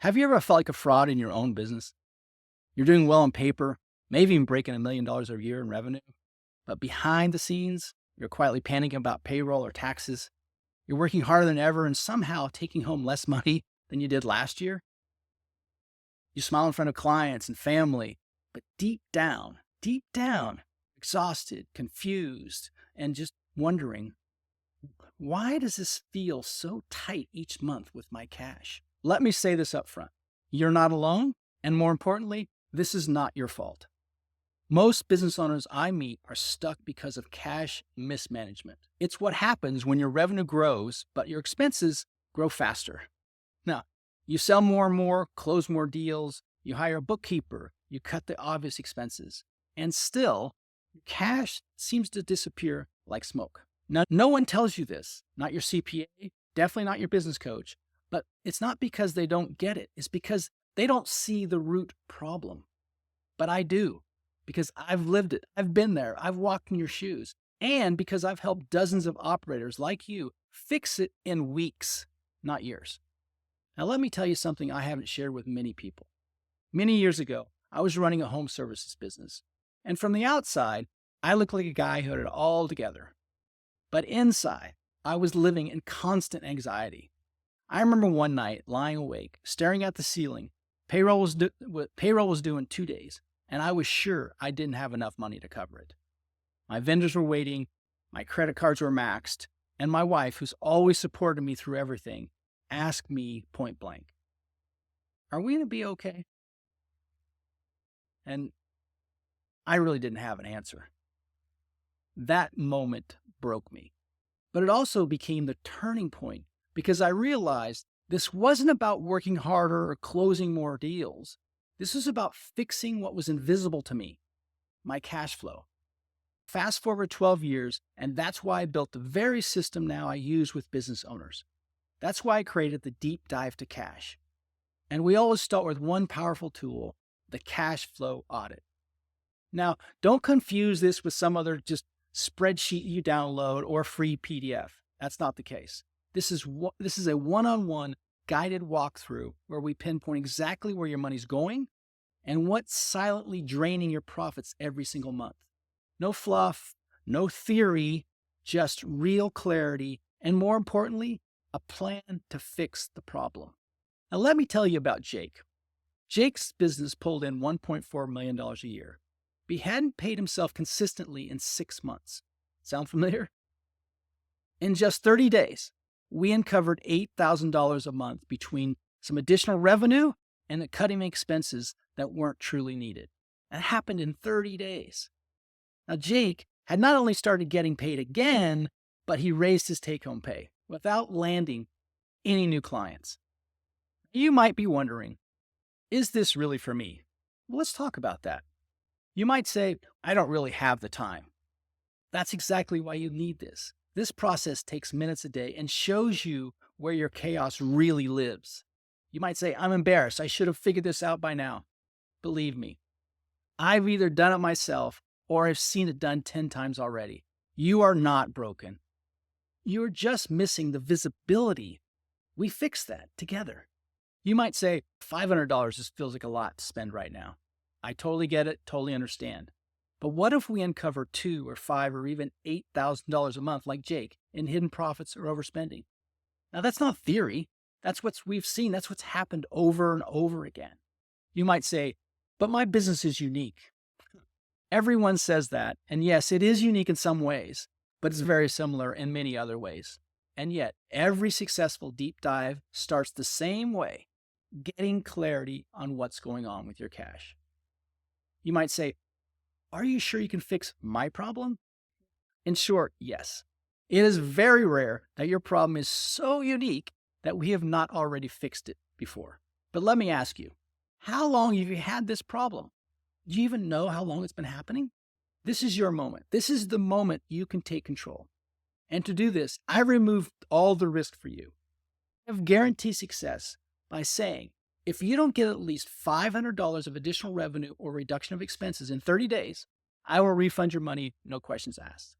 Have you ever felt like a fraud in your own business? You're doing well on paper, maybe even breaking $1 million a year in revenue, but behind the scenes, you're quietly panicking about payroll or taxes. You're working harder than ever and somehow taking home less money than you did last year. You smile in front of clients and family, but deep down, exhausted, confused, and just wondering, why does this feel so tight each month with my cash? Let me say this up front. You're not alone, and more importantly, this is not your fault. Most business owners I meet are stuck because of cash mismanagement. It's what happens when your revenue grows, but your expenses grow faster. Now, you sell more and more, close more deals, you hire a bookkeeper, you cut the obvious expenses, and still, cash seems to disappear like smoke. Now, no one tells you this, not your CPA, definitely not your business coach, but it's not because they don't get it. It's because they don't see the root problem. But I do, because I've lived it. I've been there. I've walked in your shoes. And because I've helped dozens of operators like you fix it in weeks, not years. Now, let me tell you something I haven't shared with many people. Many years ago, I was running a home services business. And from the outside, I looked like a guy who had it all together. But inside, I was living in constant anxiety. I remember one night lying awake, staring at the ceiling. Payroll was due in 2 days, and I was sure I didn't have enough money to cover it. My vendors were waiting, my credit cards were maxed, and my wife, who's always supported me through everything, asked me point blank, "Are we going to be okay?" And I really didn't have an answer. That moment broke me. But it also became the turning point because I realized this wasn't about working harder or closing more deals. This was about fixing what was invisible to me, my cash flow. Fast forward 12 years, and that's why I built the very system now I use with business owners. That's why I created the Deep Dive to Cash. And we always start with one powerful tool, the cash flow audit. Now, don't confuse this with some other just spreadsheet you download or free PDF. That's not the case. This is a one-on-one guided walkthrough where we pinpoint exactly where your money's going and what's silently draining your profits every single month. No fluff, no theory, just real clarity, and more importantly, a plan to fix the problem. Now let me tell you about Jake. Jake's business pulled in $1.4 million a year. But he hadn't paid himself consistently in 6 months. Sound familiar? In just 30 days, we uncovered $8,000 a month between some additional revenue and the cutting expenses that weren't truly needed. That happened in 30 days. Now, Jake had not only started getting paid again, but he raised his take-home pay without landing any new clients. You might be wondering, is this really for me? Well, let's talk about that. You might say, I don't really have the time. That's exactly why you need this. This process takes minutes a day and shows you where your chaos really lives. You might say, I'm embarrassed. I should have figured this out by now. Believe me, I've either done it myself or I've seen it done 10 times already. You are not broken. You're just missing the visibility. We fix that together. You might say, $500 just feels like a lot to spend right now. I totally get it, totally understand. But what if we uncover $2 or $5 or even $8,000 a month like Jake in hidden profits or overspending? Now that's not theory. That's what we've seen. That's what's happened over and over again. You might say, but my business is unique. Everyone says that. And yes, it is unique in some ways, but it's very similar in many other ways. And yet every successful deep dive starts the same way, getting clarity on what's going on with your cash. You might say, are you sure you can fix my problem? In short, yes. It is very rare that your problem is so unique that we have not already fixed it before. But let me ask you, how long have you had this problem? Do you even know how long it's been happening? This is your moment. This is the moment you can take control. And to do this, I removed all the risk for you. I have guaranteed success by saying, if you don't get at least $500 of additional revenue or reduction of expenses in 30 days, I will refund your money, no questions asked.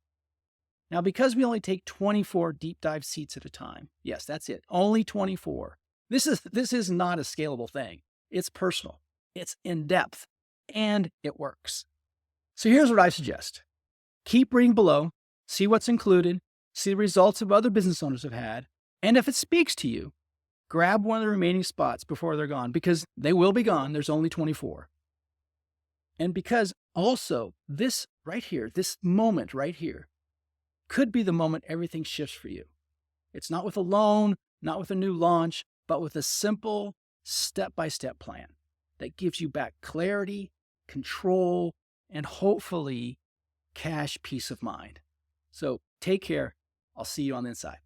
Now, because we only take 24 deep dive seats at a time, yes, that's it, only 24, This is not a scalable thing. It's personal, it's in depth, and it works. So here's what I suggest. Keep reading below, see what's included, see the results of other business owners have had, and if it speaks to you, grab one of the remaining spots before they're gone, because they will be gone. There's only 24. And because also this right here, this moment right here, could be the moment everything shifts for you. It's not with a loan, not with a new launch, but with a simple step-by-step plan that gives you back clarity, control, and hopefully cash peace of mind. So take care. I'll see you on the inside.